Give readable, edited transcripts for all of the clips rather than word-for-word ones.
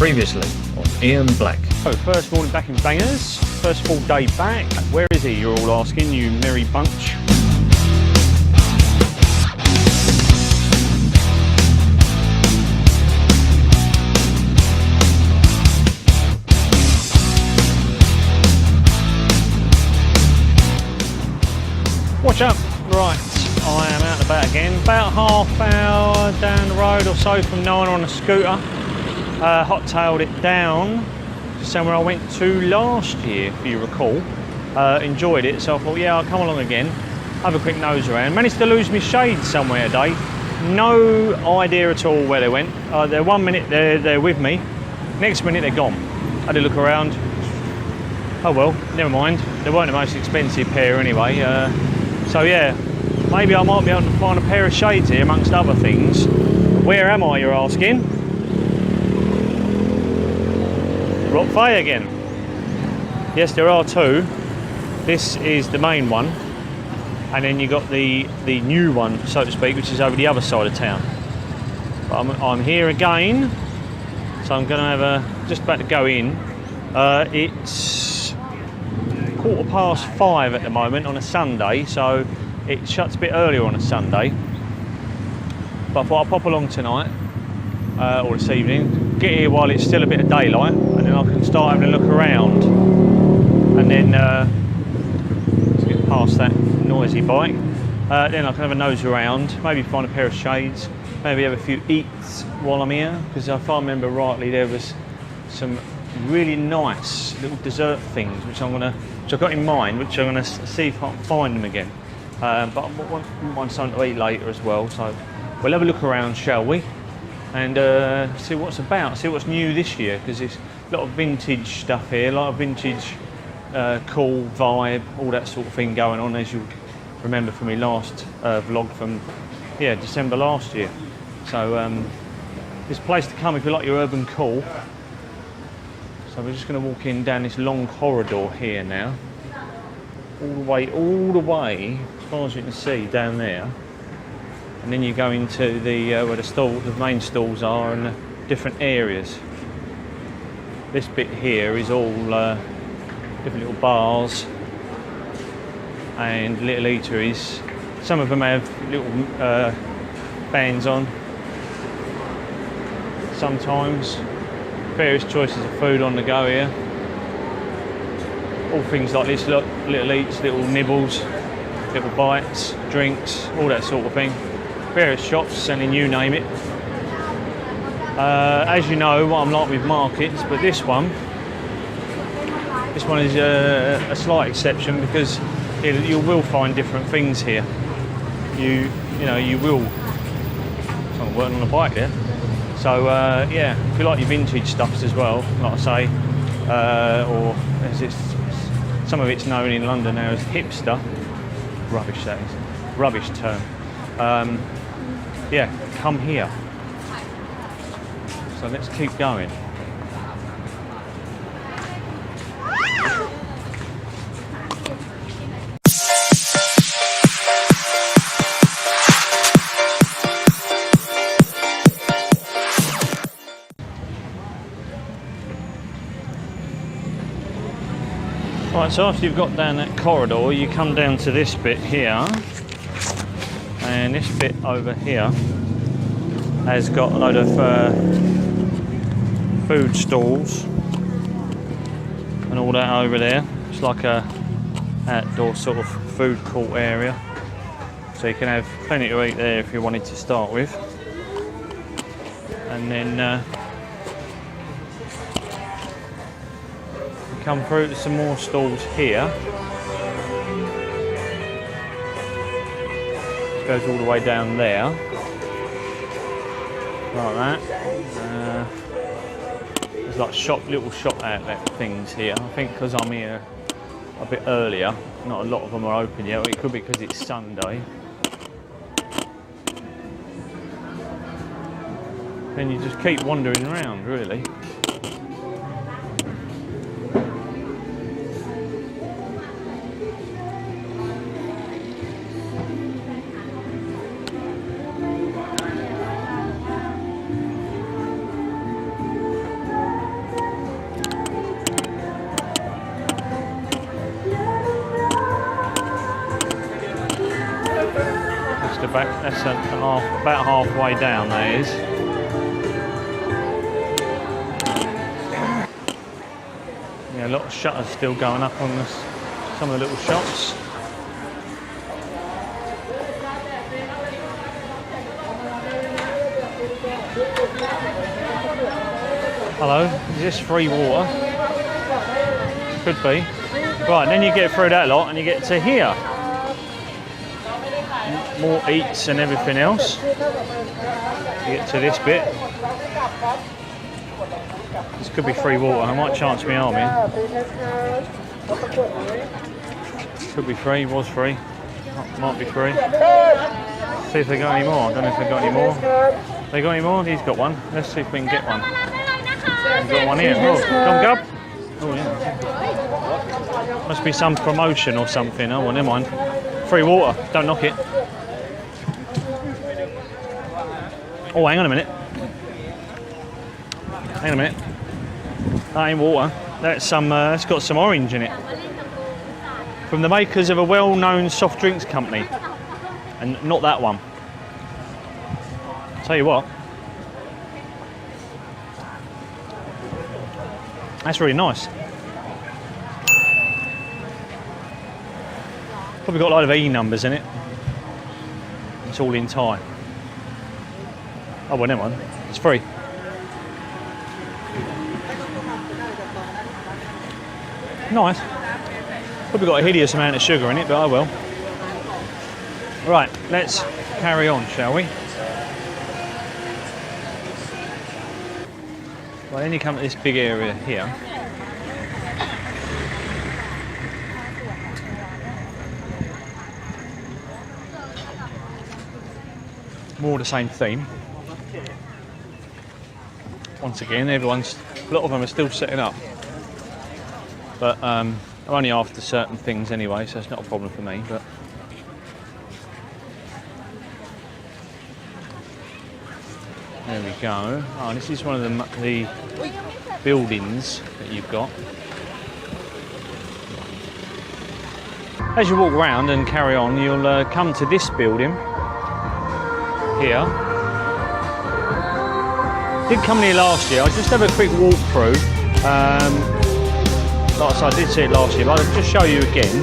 Previously on Ian Black. So first morning back in Bangers, first full day back. Where is he, you're all asking, you merry bunch? Watch up. Right, I am out and about again. About half hour down the road or so from Nuea on a scooter. Hot-tailed it down to somewhere I went to last year, if you recall. Enjoyed it, so I thought, yeah, I'll come along again, have a quick nose around. Managed to lose my shades somewhere today. No idea at all where they went. They're 1 minute they're with me, next minute they're gone. Had a look around. Oh well, never mind. They weren't the most expensive pair anyway. So yeah, maybe I might be able to find a pair of shades here amongst other things. Where am I, you're asking? Fi again. Yes, there are two. This is the main one, and then you got the new one, so to speak, which is over the other side of town. But I'm here again, so I'm going to have just about to go in. It's 5:15 at the moment on a Sunday, so it shuts a bit earlier on a Sunday. But I thought I'll pop along tonight or this evening, get here while it's still a bit of daylight, and then I can start having a look around. And then let's get past that noisy bike. Then I can have a nose around, maybe find a pair of shades, maybe have a few eats while I'm here, because if I remember rightly, there was some really nice little dessert things which I've got in mind, which I'm going to see if I can find them again. But I want something to eat later as well, so we'll have a look around, shall we? And see what's about, see what's new this year, because there's a lot of vintage stuff here, a lot of vintage cool vibe, all that sort of thing going on, as you remember from my last vlog from December last year. So this place to come if you like your urban cool. So we're just going to walk in down this long corridor here now, all the way as far as you can see down there. And then you go into the where the main stalls are, and the different areas. This bit here is all different little bars and little eateries. Some of them have little bands on. Sometimes various choices of food on the go here. All things like this, look, little eats, little nibbles, little bites, drinks, all that sort of thing. Various shops selling you name it. As you know what I'm like with markets, but this one is a slight exception, because you will find different things here. You will. Someone working on a bike there. So yeah, if you like your vintage stuffs as well, like I say, or as some of it's known in London now as hipster. Rubbish, that is. Rubbish term. Yeah, come here. So let's keep going. Right, so after you've got down that corridor, you come down to this bit here. And this bit over here has got a load of food stalls and all that over there. It's like a outdoor sort of food court area, so you can have plenty to eat there if you wanted to start with. And then you come through to some more stalls here. Goes all the way down there, like that. There's like little shop outlet things here. I think because I'm here a bit earlier, not a lot of them are open yet. It could be because it's Sunday. Then you just keep wandering around, really. back. That's about halfway down, that is. Yeah, a lot of shutters still going up on some of the little shops. Hello, is this free water? Could be. Right, then you get through that lot and you get to here. More eats and everything else. You get to this bit. This could be free water. I might chance my arm in. Could be free, was free. Might be free. See if they got any more. I don't know if they got any more. They got any more? He's got one. Let's see if we can get one. We've got one here. Oh, Come Gub. Oh yeah. Must be some promotion or something. Oh well, never mind. Free water. Don't knock it. Oh, hang on a minute. Hang on a minute. That ain't water. That's some. It's got some orange in it. From the makers of a well-known soft drinks company, and not that one. Tell you what. That's really nice. Probably got a lot of E numbers in it. It's all in Thai. Oh well, never mind. It's free. Nice. Probably got a hideous amount of sugar in it, but oh well. Right, let's carry on, shall we? Well, then you come to this big area here. More the same theme. Once again, a lot of them are still setting up. But I'm only after certain things anyway, so it's not a problem for me. But there we go. Oh, this is one of the buildings that you've got. As you walk around and carry on, you'll come to this building here. Did come here last year. I'll just have a quick walk through. Like I said, I did see it last year, but I'll just show you again.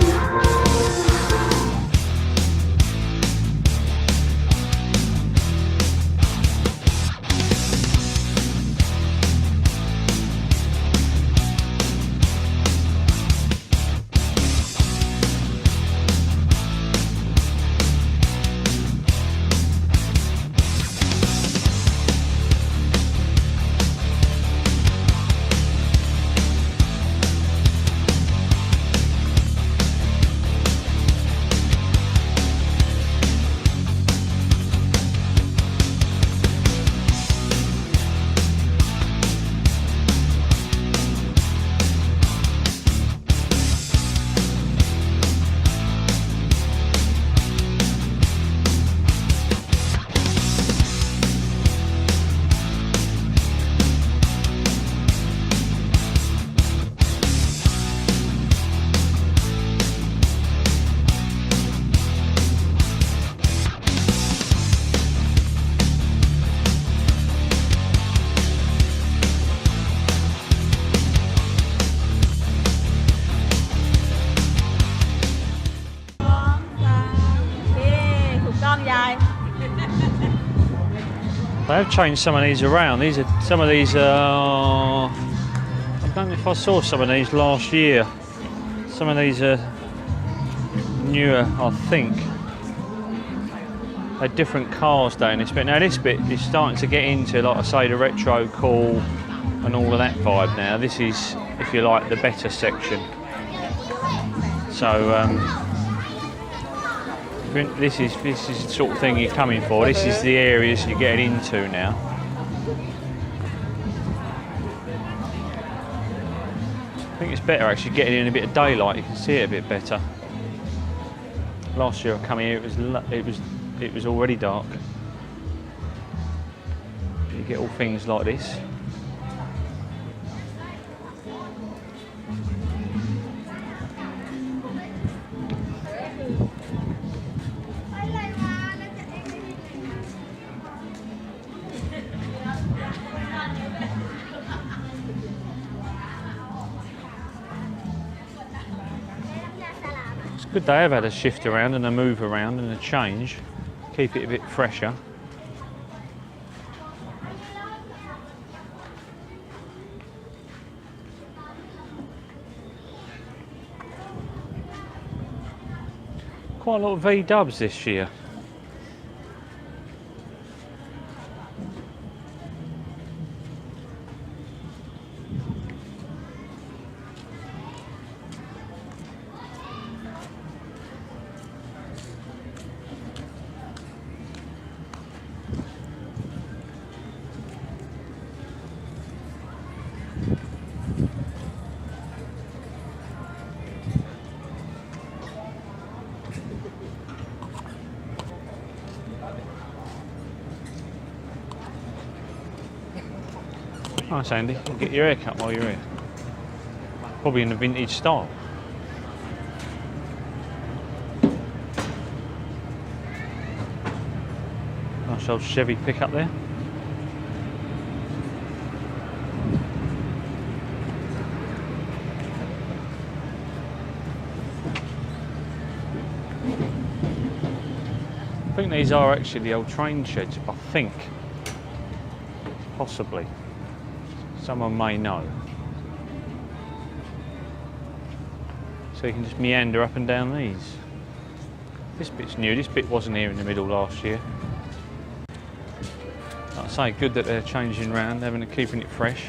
They have changed some of these around. Some of these are... I don't know if I saw some of these last year. Some of these are newer, I think. They're different cars down this bit. Now this bit is starting to get into, like I say, the retro cool and all of that vibe now. This is, if you like, the better section. So this is the sort of thing you're coming for. This is the areas you're getting into now. I think it's better actually getting in a bit of daylight. You can see it a bit better. Last year I come here, it was already dark. You get all things like this. good they have had a shift around and a move around and a change. Keep it a bit fresher. Quite a lot of V-dubs this year. Nice, Andy. Get your hair cut while you're here. Probably in the vintage style. Nice old Chevy pickup there. I think these are actually the old train sheds, I think. Possibly. Someone may know. So you can just meander up and down these. This bit's new, this bit wasn't here in the middle last year. Like I say, good that they're changing round, keeping it fresh.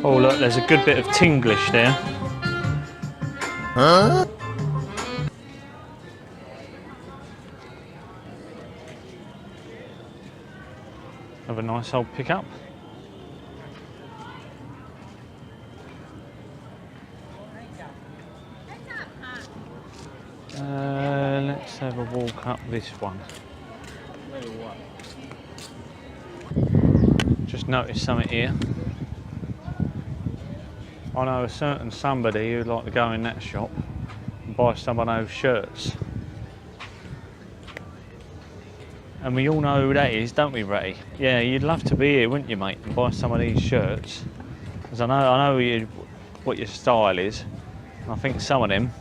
Oh look, there's a good bit of Tinglish there. Huh? Have a nice old pickup. Let's have a walk up this one. Just noticed something here. I know a certain somebody who'd like to go in that shop and buy some of those shirts. And we all know who that is, don't we, Ratty? Yeah, you'd love to be here, wouldn't you, mate, and buy some of these shirts. Because I know what your style is. And I think some of them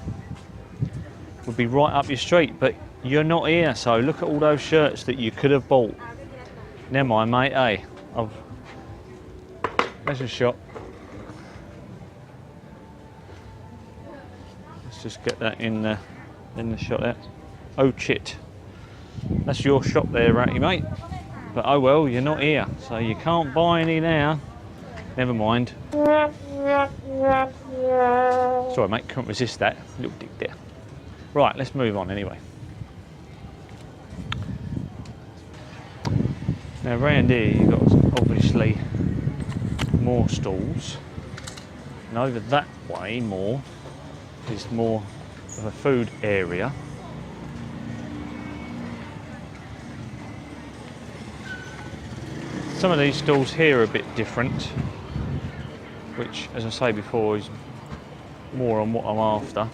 would be right up your street, but you're not here, so look at all those shirts that you could have bought. Never mind, mate, hey. There's a shot. Just get that in the shot there. Oh shit. That's your shop there, Ratty, mate. But oh well, you're not here, so you can't buy any now. Never mind. Sorry mate, couldn't resist that. Little dick there. Right, let's move on anyway. Now round here you've got obviously more stalls. And over that way more is more of a food area. Some of these stalls here are a bit different, which, as I say before, is more on what I'm after.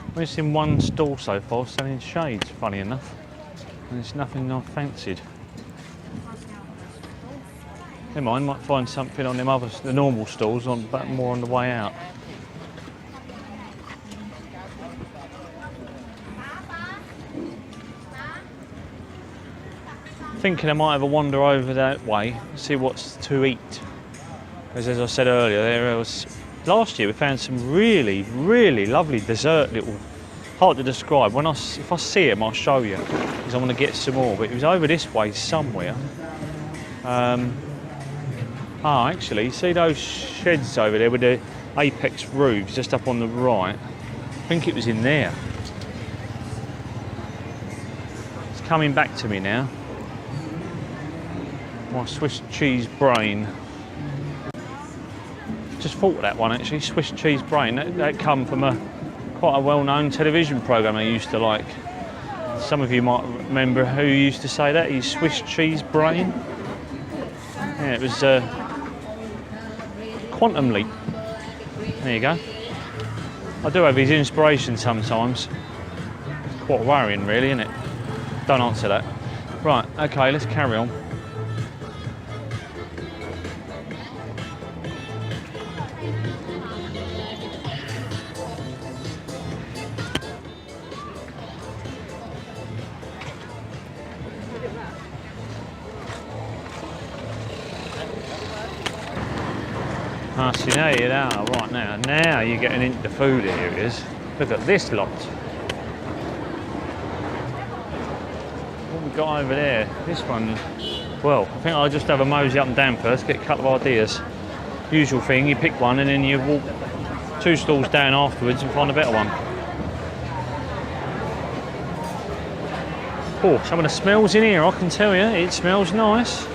I've only seen one stall so far selling shades, funny enough, and it's nothing I've fancied. Never mind, might find something on them the normal stalls, but more on the way out. Thinking I might have a wander over that way, see what's to eat. As I said earlier, last year we found some really, really lovely dessert little, hard to describe. If I see them, I'll show you, because I want to get some more. But it was over this way somewhere. Actually, see those sheds over there with the apex roofs just up on the right? I think it was in there. It's coming back to me now. My Swiss cheese brain. Just thought of that one actually, Swiss cheese brain. That come from quite a well-known television programme I used to like. Some of you might remember who used to say that. He's Swiss cheese brain. Yeah, it was Quantum Leap. There you go. I do have his inspiration sometimes. It's quite worrying, really, isn't it? Don't answer that. Right, okay, let's carry on. Ah, see, now you're there, right now you're getting into the food areas. Look at this lot. What we got over there? This one, well, I think I'll just have a mosey up and down first, get a couple of ideas. Usual thing, you pick one and then you walk 2 stalls down afterwards and find a better one. Oh, some of the smells in here, I can tell you, it smells nice.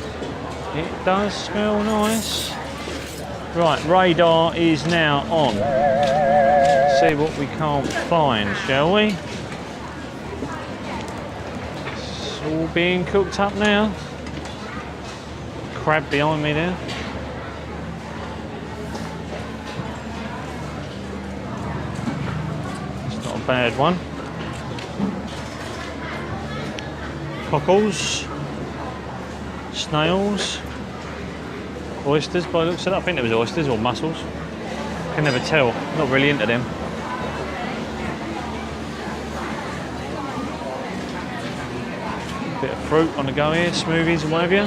It does smell nice. Right, radar is now on. See what we can't find, shall we? It's all being cooked up now. Crab behind me there. It's not a bad one. Cockles. Snails. Oysters by the looks of it. I think it was oysters or mussels. Can never tell. Not really into them. Bit of fruit on the go here, smoothies and what have you.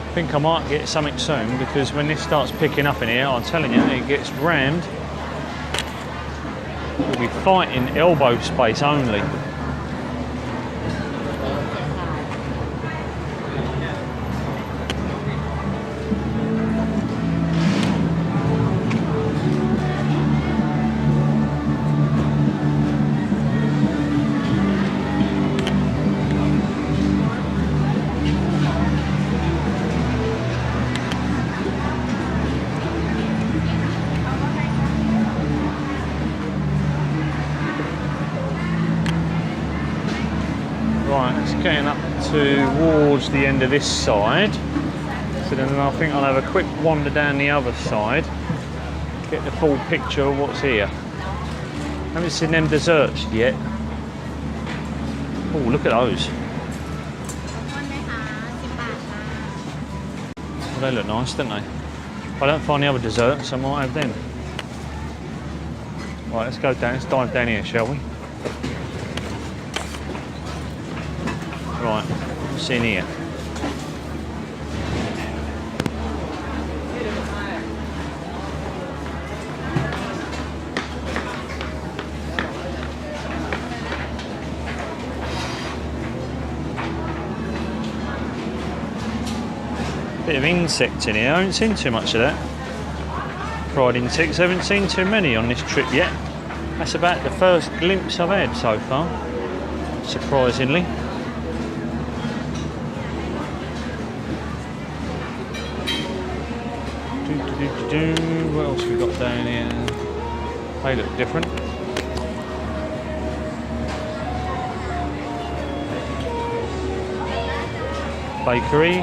I think I might get something soon because when this starts picking up in here, I'm telling you, it gets rammed. We'll be fighting elbow space only. Getting up towards the end of this side, so then I think I'll have a quick wander down the other side, get the full picture of what's here. Haven't seen them desserts yet. Oh, look at those. Well, they look nice, don't they? If I don't find the other desserts, I might have them. Right, let's go down, let's dive down here, shall we? Right, what's in here? Bit of insect in here, I haven't seen too much of that. Fried insects, I haven't seen too many on this trip yet. That's about the first glimpse I've had so far, surprisingly. What else we got down here? They look different. Bakery.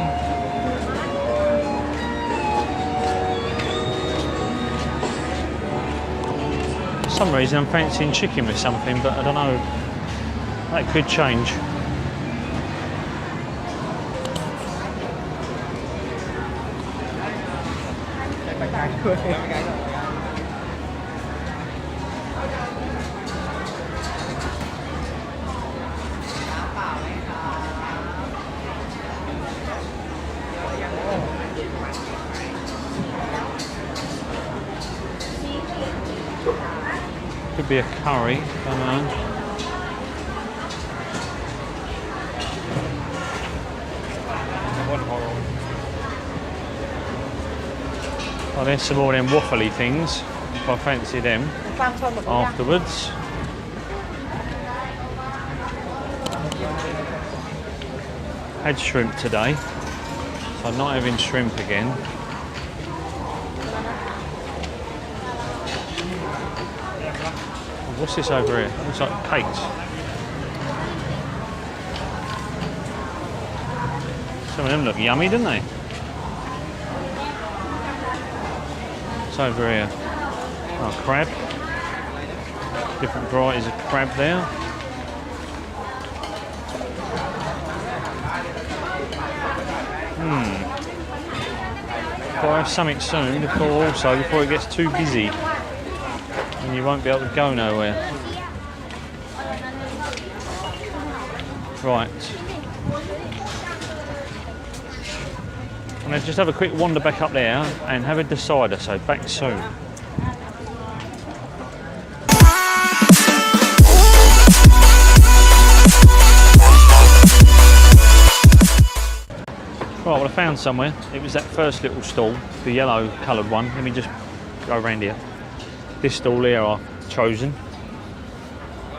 For some reason I'm fancying chicken with something, but I don't know. That could change. Could be a curry, don't know. Oh, there's some more of them waffly things, if I fancy them afterwards. Had shrimp today, so I'm not having shrimp again. What's this over here? Looks like cakes. Some of them look yummy, don't they? What's over here? Oh, crab. Different varieties of crab there. I'll have something soon before it gets too busy and you won't be able to go nowhere. Right. I'm going to just have a quick wander back up there and have a decider, so back soon. Right, well I found somewhere. It was that first little stall, the yellow coloured one. Let me just go around here. This stall here I've chosen,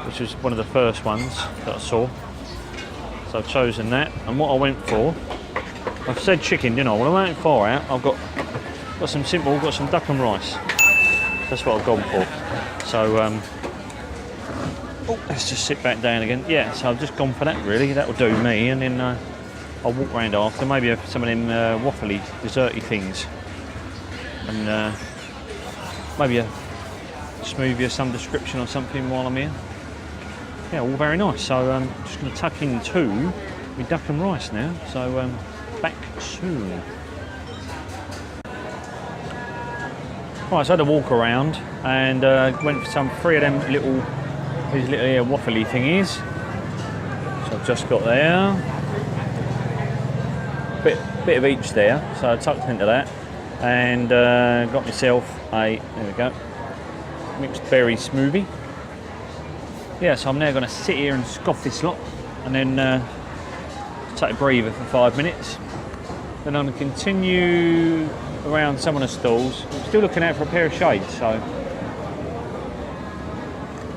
which was one of the first ones that I saw. So I've chosen that, and what I went for, I've said chicken, didn't I? Well, I went far out. I've got some simple, got some duck and rice. That's what I've gone for. So, let's just sit back down again. Yeah, so I've just gone for that really. That'll do me, and then I'll walk around after, maybe have some of them waffly, desserty things, and maybe a smoothie of some description or something while I'm here. Yeah, all very nice. So I'm just going to tuck into my duck and rice now. So back soon. Right, so I had a walk around and went for some 3 of them these little waffly thingies. So I've just got there. Bit of each there, so I tucked into that and got myself there we go, mixed berry smoothie. Yeah, so I'm now going to sit here and scoff this lot and then take a breather for 5 minutes. Then I'm going to continue around some of the stalls. I'm still looking out for a pair of shades, so I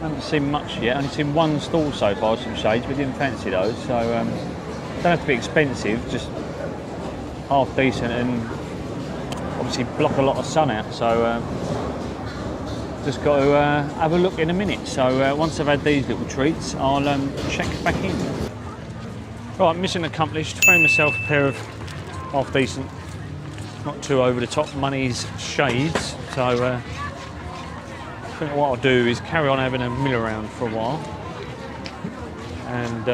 haven't seen much yet. I've only seen one stall so far, some shades, but didn't fancy those, so don't have to be expensive, just half decent and obviously block a lot of sun out, so just got to have a look in a minute. So once I've had these little treats, I'll check back in. Right, mission accomplished. Found myself a pair of half decent, not too over the top money's shades, so I think what I'll do is carry on having a mill around for a while and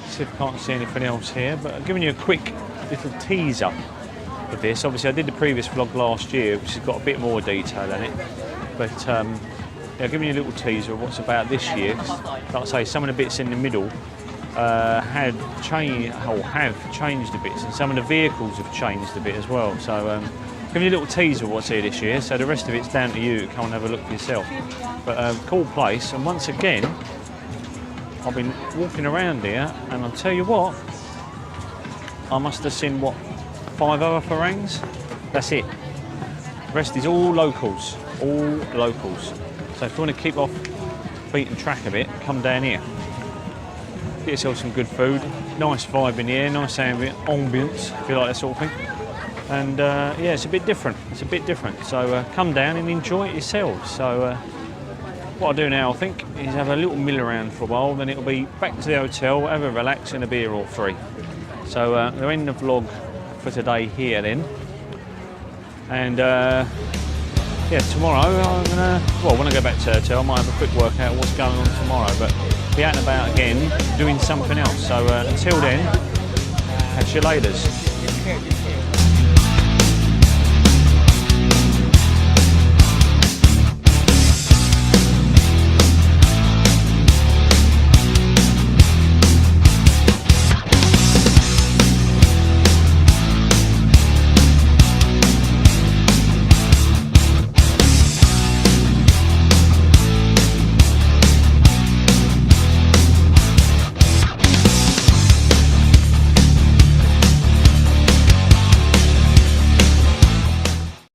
see if I can't see anything else here, but I'm giving you a quick little teaser of this. Obviously I did the previous vlog last year, which has got a bit more detail in it, but yeah, giving you a little teaser of what's about this year. Like I say, some of the bits in the middle have changed a bit, and some of the vehicles have changed a bit as well, so giving you a little teaser of what's here this year, so the rest of it's down to you to come and have a look for yourself. But cool place, and once again I've been walking around here, and I'll tell you what, I must have seen, what, 5 other Farangs? That's it. The rest is all locals, all locals. So if you want to keep off beaten track a bit, come down here. Get yourself some good food, nice vibe in here, nice ambience, if you like that sort of thing. And yeah, it's a bit different, So come down and enjoy it yourselves. So what I'll do now, I think, is have a little mill around for a while, then it'll be back to the hotel, have a relax and a beer or 3. So we'll end the vlog for today here then. And yeah, tomorrow I'm gonna, well, when I go back to the hotel, I might have a quick workout of what's going on tomorrow, but be out and about again, doing something else. So until then, catch you laters.